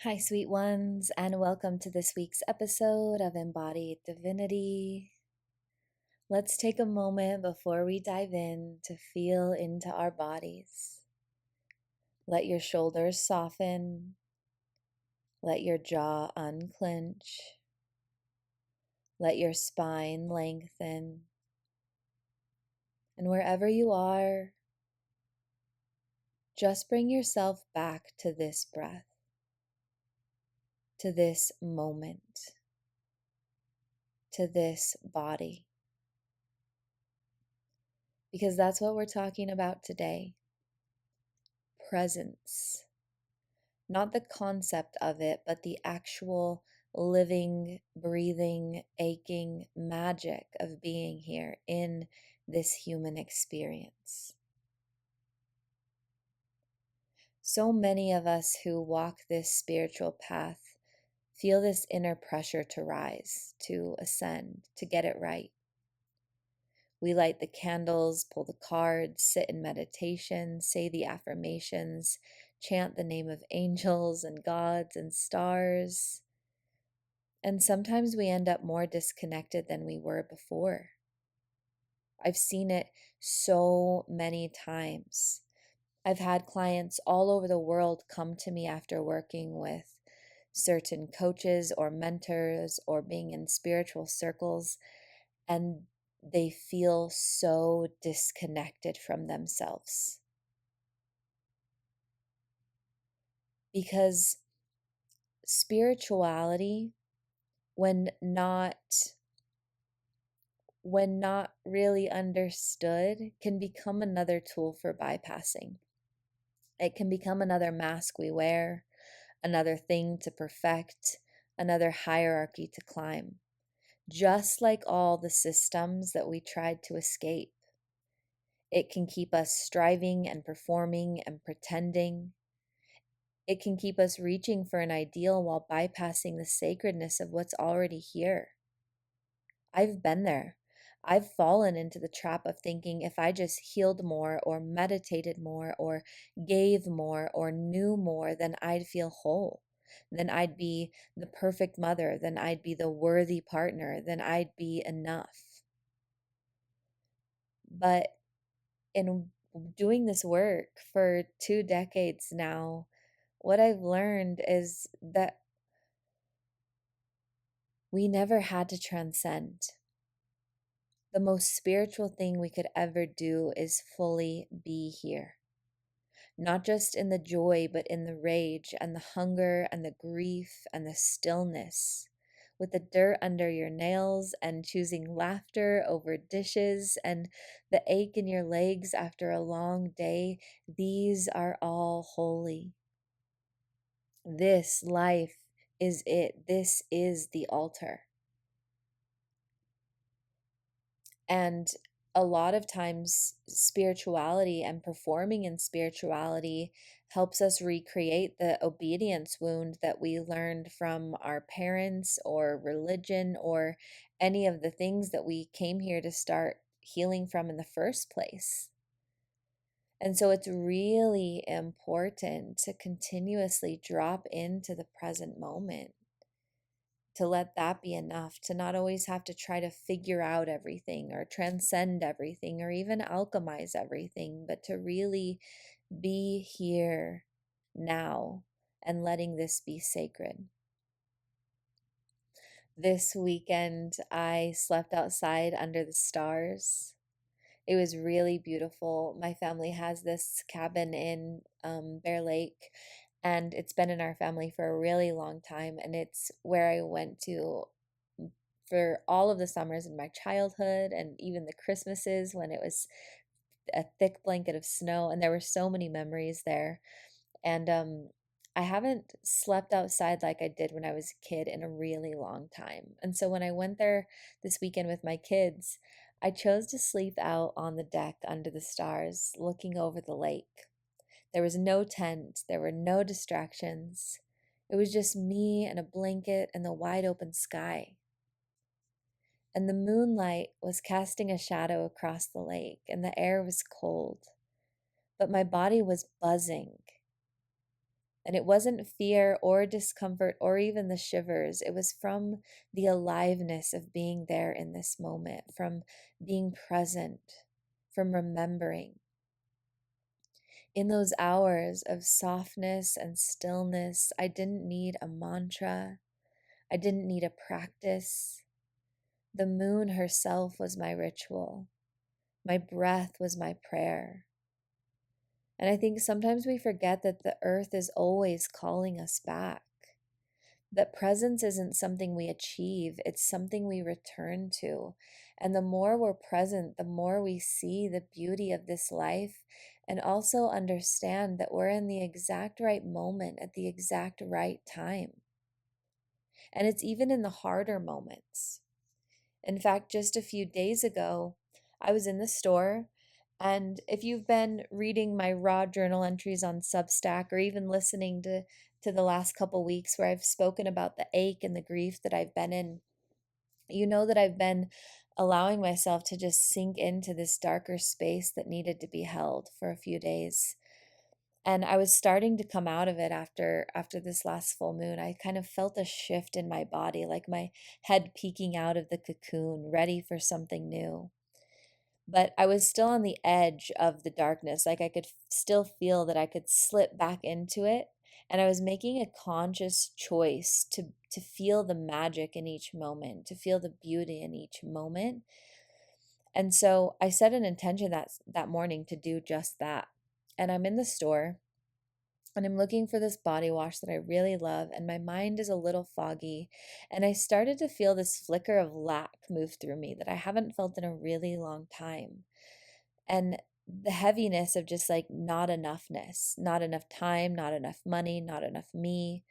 Hi, sweet ones, and welcome to this week's episode of Embodied Divinity. Let's take a moment before we dive in to feel into our bodies. Let your shoulders soften, let your jaw unclench, let your spine lengthen, and wherever you are, just bring yourself back to this breath, to this moment, to this body. Because that's what we're talking about today. Presence. Not the concept of it, but the actual living, breathing, aching magic of being here in this human experience. So many of us who walk this spiritual path feel this inner pressure to rise, to ascend, to get it right. We light the candles, pull the cards, sit in meditation, say the affirmations, chant the name of angels and gods and stars. And sometimes we end up more disconnected than we were before. I've seen it so many times. I've had clients all over the world come to me after working with certain coaches or mentors or being in spiritual circles, and they feel so disconnected from themselves. Because spirituality, when not really understood, can become another tool for bypassing. It can become another mask we wear, another thing to perfect, another hierarchy to climb. Just like all the systems that we tried to escape, it can keep us striving and performing and pretending. It can keep us reaching for an ideal while bypassing the sacredness of what's already here. I've been there. I've fallen into the trap of thinking if I just healed more or meditated more or gave more or knew more, then I'd feel whole. Then I'd be the perfect mother. Then I'd be the worthy partner. Then I'd be enough. But in doing this work for 2 decades now, what I've learned is that we never had to transcend. The most spiritual thing we could ever do is fully be here. Not just in the joy, but in the rage and the hunger and the grief and the stillness. With the dirt under your nails and choosing laughter over dishes and the ache in your legs after a long day, these are all holy. This life is it. This is the altar. And a lot of times, spirituality and performing in spirituality helps us recreate the obedience wound that we learned from our parents or religion or any of the things that we came here to start healing from in the first place. And so it's really important to continuously drop into the present moment, to let that be enough, to not always have to try to figure out everything or transcend everything or even alchemize everything, but to really be here now and letting this be sacred. This weekend, I slept outside under the stars. It was really beautiful. My family has this cabin in Bear Lake, and it's been in our family for a really long time. And it's where I went to for all of the summers in my childhood and even the Christmases when it was a thick blanket of snow. And there were so many memories there. And I haven't slept outside like I did when I was a kid in a really long time. And so when I went there this weekend with my kids, I chose to sleep out on the deck under the stars, looking over the lake. There was no tent, there were no distractions. It was just me and a blanket and the wide open sky. And the moonlight was casting a shadow across the lake, and the air was cold, but my body was buzzing. And it wasn't fear or discomfort or even the shivers. It was from the aliveness of being there in this moment, from being present, from remembering. In those hours of softness and stillness, I didn't need a mantra. I didn't need a practice. The moon herself was my ritual. My breath was my prayer. And I think sometimes we forget that the earth is always calling us back. That presence isn't something we achieve, it's something we return to. And the more we're present, the more we see the beauty of this life and also understand that we're in the exact right moment at the exact right time. And it's even in the harder moments. In fact, just a few days ago, I was in the store. And if you've been reading my raw journal entries on Substack or even listening to the last couple weeks where I've spoken about the ache and the grief that I've been in, you know that I've been allowing myself to just sink into this darker space that needed to be held for a few days. And I was starting to come out of it after this last full moon. I kind of felt a shift in my body, like my head peeking out of the cocoon, ready for something new. But I was still on the edge of the darkness. Like I could still feel that I could slip back into it. And I was making a conscious choice to feel the magic in each moment, to feel the beauty in each moment. And so I set an intention that morning to do just that. And I'm in the store and I'm looking for this body wash that I really love, and my mind is a little foggy. And I started to feel this flicker of lack move through me that I haven't felt in a really long time. And the heaviness of just like not enoughness, not enough time, not enough money, not enough me.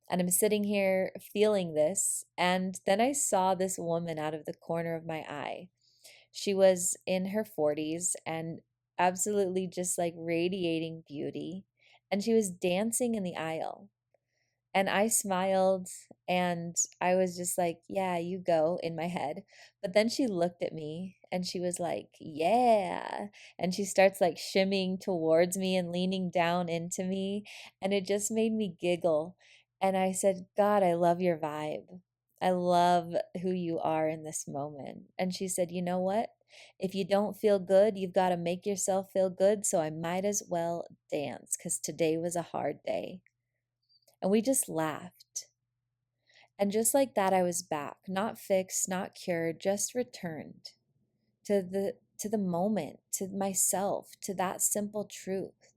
And I'm sitting here feeling this. And then I saw this woman out of the corner of my eye. She was in her 40s and absolutely just like radiating beauty. And she was dancing in the aisle. And I smiled and I was just like, yeah, you go in my head. But then she looked at me and she was like, yeah. And she starts like shimmying towards me and leaning down into me. And it just made me giggle. And I said, God, I love your vibe. I love who you are in this moment. And she said, you know what? If you don't feel good, you've got to make yourself feel good. So I might as well dance because today was a hard day. And we just laughed. And just like that, I was back, not fixed, not cured, just returned to the moment, to myself, to that simple truth.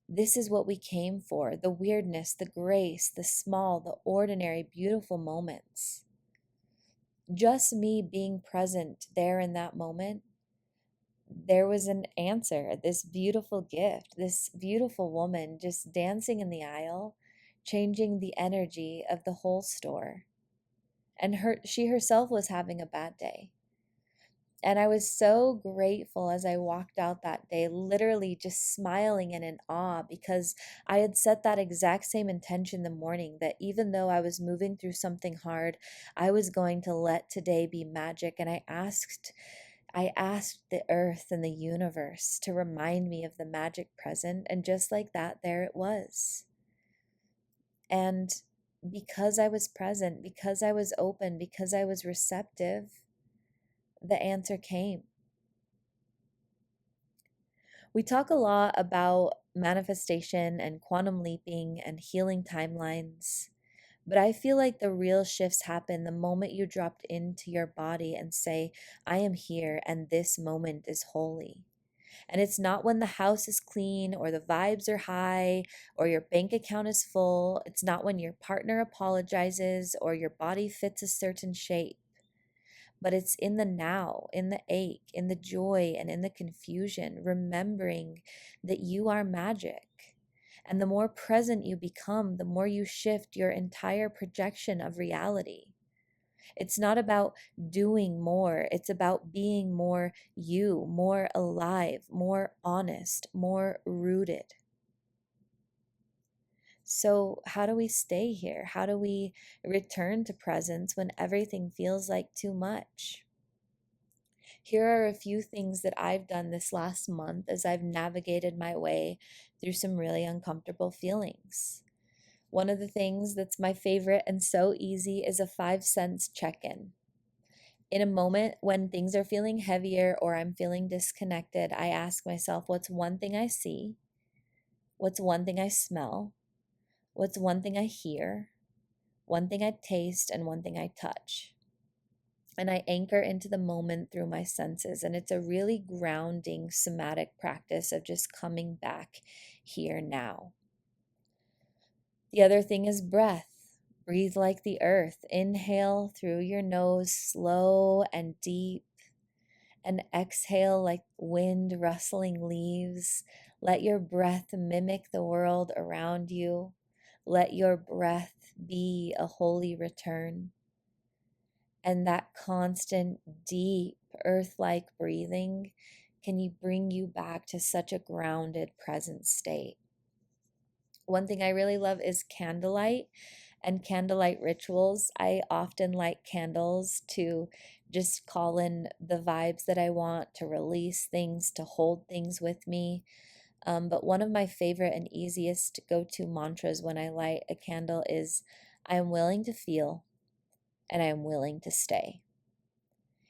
This is what we came for, the weirdness, the grace, the small, the ordinary, beautiful moments. Just me being present there in that moment, there was an answer, this beautiful gift, this beautiful woman just dancing in the aisle, changing the energy of the whole store. And she herself was having a bad day. And I was so grateful as I walked out that day, literally just smiling and in awe because I had set that exact same intention the morning that even though I was moving through something hard, I was going to let today be magic. And I asked the earth and the universe to remind me of the magic present. And just like that, there it was. And because I was present, because I was open, because I was receptive, the answer came. We talk a lot about manifestation and quantum leaping and healing timelines. But I feel like the real shifts happen the moment you dropped into your body and say, I am here and this moment is holy. And it's not when the house is clean or the vibes are high or your bank account is full. It's not when your partner apologizes or your body fits a certain shape. But it's in the now, in the ache, in the joy, and in the confusion, remembering that you are magic. And the more present you become, the more you shift your entire projection of reality. It's not about doing more. It's about being more you, more alive, more honest, more rooted. So, how do we stay here? How do we return to presence when everything feels like too much? Here are a few things that I've done this last month as I've navigated my way through some really uncomfortable feelings. One of the things that's my favorite and so easy is a 5 cents check in. In a moment when things are feeling heavier or I'm feeling disconnected, I ask myself, what's one thing I see? What's one thing I smell? What's one thing I hear? One thing I taste, and one thing I touch? And I anchor into the moment through my senses. And it's a really grounding somatic practice of just coming back here now. The other thing is breath. Breathe like the earth. Inhale through your nose, slow and deep, and exhale like wind rustling leaves. Let your breath mimic the world around you. Let your breath be a holy return. And that constant, deep, earth like breathing can you bring you back to such a grounded, present state. One thing I really love is candlelight and candlelight rituals. I often light candles to just call in the vibes that I want, to release things, to hold things with me. But one of my favorite and easiest go to mantras when I light a candle is I am willing to feel and I am willing to stay.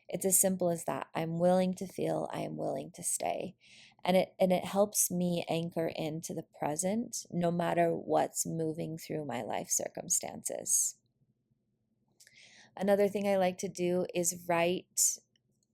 It's as simple as that. I'm willing to feel, I am willing to stay. And it helps me anchor into the present no matter what's moving through my life circumstances. Another thing I like to do is write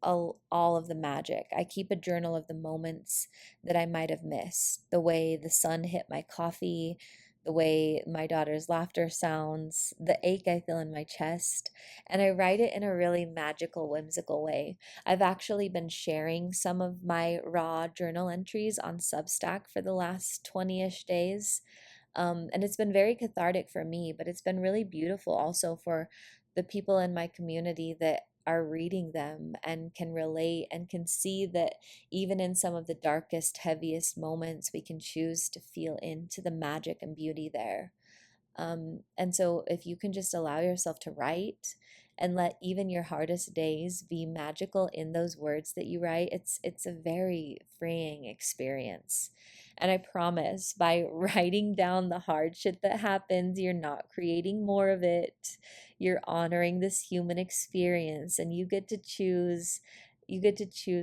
all of the magic. I keep a journal of the moments that I might have missed, the way the sun hit my coffee, the way my daughter's laughter sounds, the ache I feel in my chest, and I write it in a really magical, whimsical way. I've actually been sharing some of my raw journal entries on Substack for the last 20-ish days. And it's been very cathartic for me, but it's been really beautiful also for the people in my community that are reading them and can relate and can see that even in some of the darkest, heaviest moments, we can choose to feel into the magic and beauty there. And so if you can just allow yourself to write and let even your hardest days be magical in those words that you write, it's a very freeing experience. And I promise by writing down the hard shit that happens, you're not creating more of it. You're honoring this human experience and you get to choose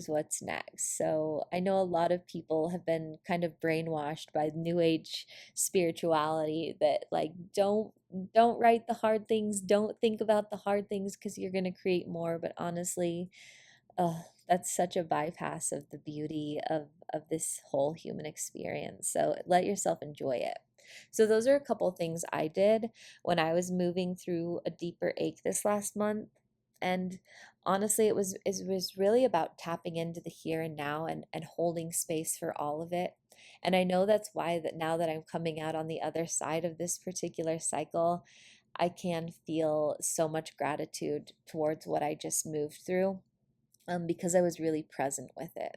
what's next. So I know a lot of people have been kind of brainwashed by new age spirituality that like don't write the hard things, don't think about the hard things because you're going to create more. But honestly, oh, that's such a bypass of the beauty of this whole human experience. So let yourself enjoy it. So those are a couple things I did when I was moving through a deeper ache this last month. And honestly, it was really about tapping into the here and now and holding space for all of it. And I know that's why that now that I'm coming out on the other side of this particular cycle, I can feel so much gratitude towards what I just moved through, because I was really present with it.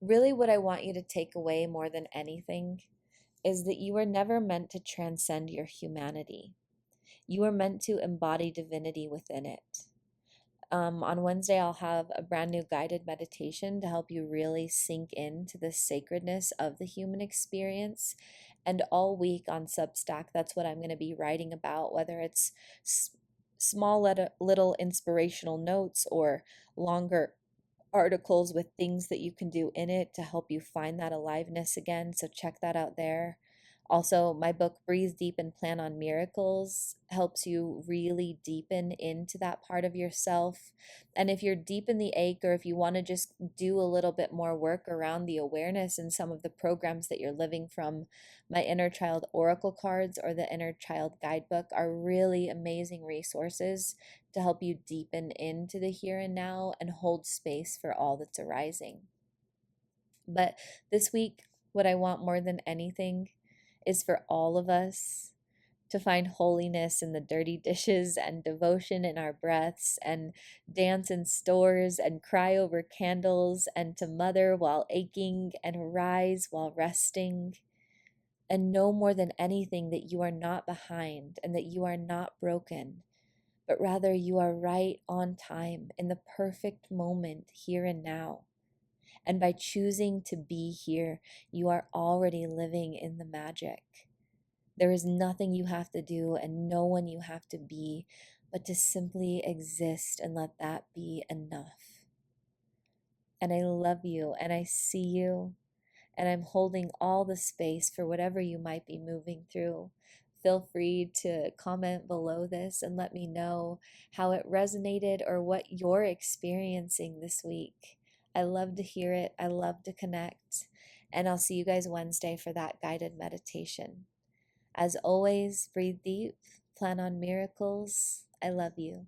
Really, what I want you to take away more than anything is that you were never meant to transcend your humanity. You were meant to embody divinity within it. On Wednesday, I'll have a brand new guided meditation to help you really sink into the sacredness of the human experience. And all week on Substack, that's what I'm going to be writing about, whether it's small little inspirational notes or longer articles with things that you can do in it to help you find that aliveness again. So check that out there. Also, my book, Breathe Deep and Plan on Miracles, helps you really deepen into that part of yourself. And if you're deep in the ache, or if you want to just do a little bit more work around the awareness in some of the programs that you're living from, my Inner Child Oracle cards or the Inner Child Guidebook are really amazing resources to help you deepen into the here and now and hold space for all that's arising. But this week, what I want more than anything is for all of us to find holiness in the dirty dishes and devotion in our breaths and dance in stores and cry over candles and to mother while aching and rise while resting, and know more than anything that you are not behind and that you are not broken, but rather you are right on time in the perfect moment here and now. And by choosing to be here, you are already living in the magic. There is nothing you have to do and no one you have to be, but to simply exist and let that be enough. And I love you and I see you, and I'm holding all the space for whatever you might be moving through. Feel free to comment below this and let me know how it resonated or what you're experiencing this week. I love to hear it. I love to connect. And I'll see you guys Wednesday for that guided meditation. As always, breathe deep, plan on miracles. I love you.